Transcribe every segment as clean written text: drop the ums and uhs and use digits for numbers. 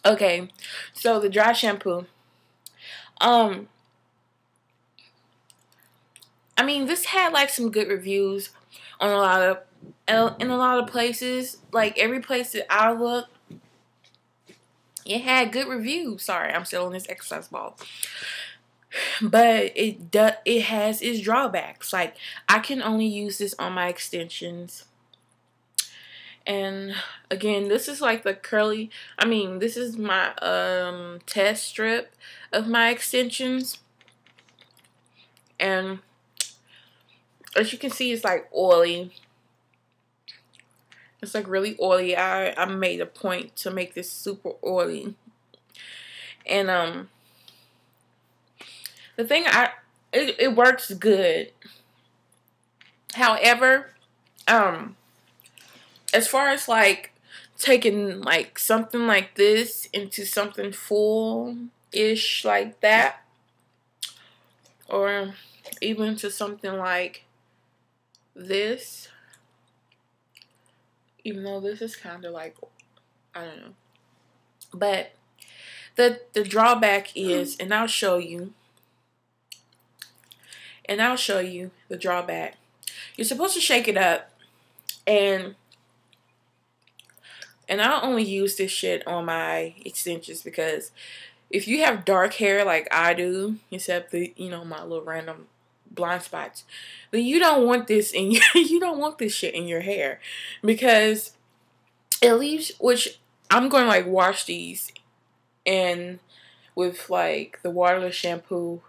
Okay, so the dry shampoo. I mean, this had like some good reviews on in a lot of places. Like every place that I looked, it had good reviews. Sorry, I'm still on this exercise ball. But it has its drawbacks. Like I can only use this on my extensions. And again, this is like the curly, this is my test strip of my extensions. And as you can see, it's like oily. It's like really oily. I made a point to make this super oily. And the thing it works good. However, as far as like taking like something like this into something full-ish like that, or even to something like this, even though this is kind of like, I don't know, but the drawback is, and I'll show you the drawback. You're supposed to shake it up, and I only use this shit on my extensions because if you have dark hair like I do, except the, my little random blind spots, then you don't want this in your, you don't want this shit in your hair, because it leaves, which I'm going to like wash these and with like the waterless shampoo,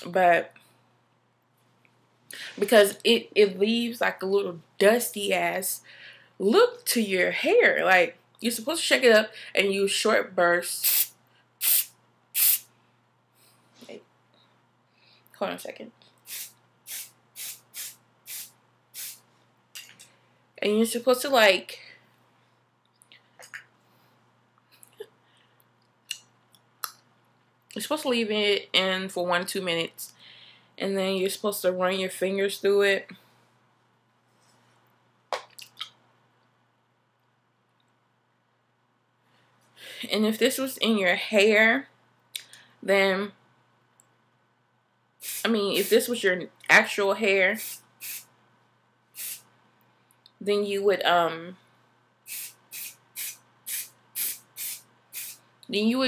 but because it leaves like a little dusty ass look to your hair. Like you're supposed to shake it up and use short bursts. Wait. Hold on a second. And you're supposed to like leave it in for 1-2 minutes, and then you're supposed to run your fingers through it. And if this was in your hair, then, if this was your actual hair, then you would,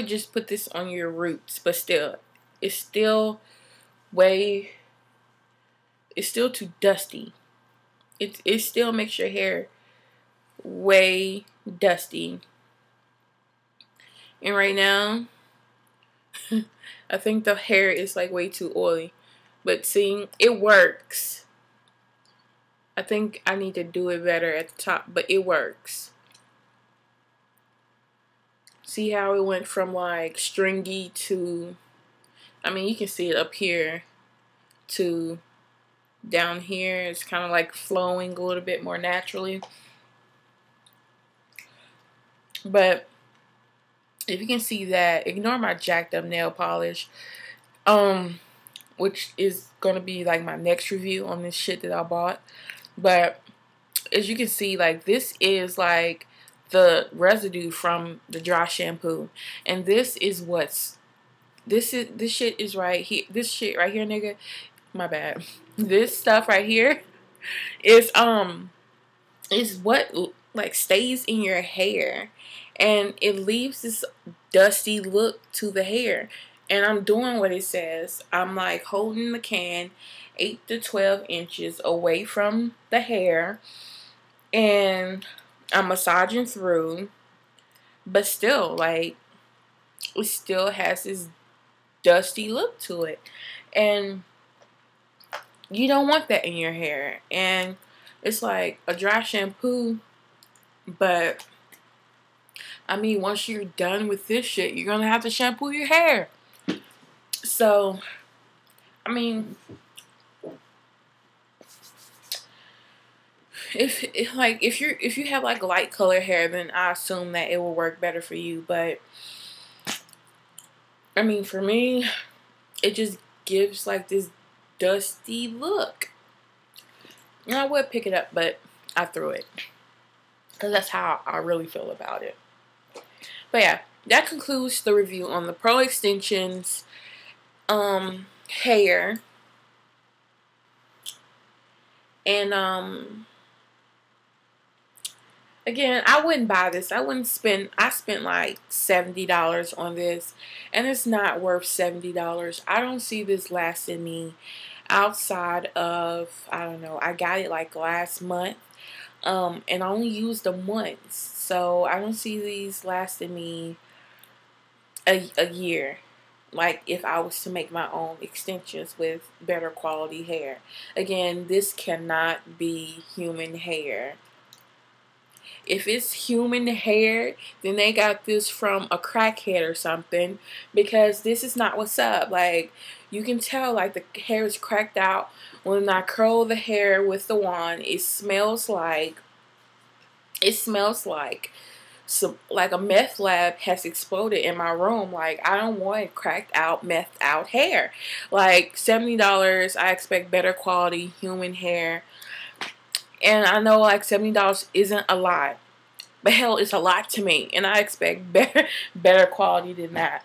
just put this on your roots. But still, it's still too dusty. It still makes your hair way dusty. And right now, I think the hair is like way too oily. But see, it works. I think I need to do it better at the top, but it works. See how it went from like stringy to, you can see it up here to down here. It's kind of like flowing a little bit more naturally. But if you can see that, ignore my jacked up nail polish, which is gonna be like my next review on this shit that I bought. But as you can see, like this is like the residue from the dry shampoo, and this shit is right here. This shit right here, nigga. My bad. This stuff right here is what like stays in your hair, and it leaves this dusty look to the hair. And I'm doing what it says. I'm like holding the can 8 to 12 inches away from the hair, and I'm massaging through, but still, like, it still has this dusty look to it, and you don't want that in your hair. And it's like a dry shampoo, but once you're done with this shit, you're gonna have to shampoo your hair. So, if you have like light color hair, then I assume that it will work better for you. But for me, it just gives like this dusty look. And I would pick it up, but I threw it because that's how I really feel about it. But yeah, that concludes the review on the ProExtensions hair. And again, I wouldn't buy this. I spent like $70 on this, and it's not worth $70. I don't see this lasting me outside of, I don't know, I got it like last month. And I only used them once. So I don't see these lasting me a year. Like if I was to make my own extensions with better quality hair. Again, this cannot be human hair. If it's human hair, then they got this from a crackhead or something, because this is not what's up. Like, you can tell like the hair is cracked out. When I curl the hair with the wand, it smells like like a meth lab has exploded in my room. Like, I don't want cracked out, methed out hair. Like, $70, I expect better quality human hair. And I know like $70 isn't a lot, but hell, it's a lot to me, and I expect better quality than that.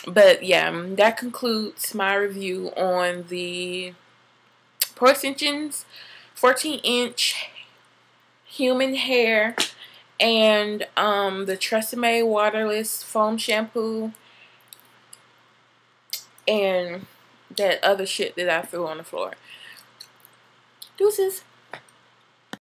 But yeah, that concludes my review on the ProExtensions 14-inch human hair and the Tresemme Waterless Foam Shampoo and that other shit that I threw on the floor. Deuces.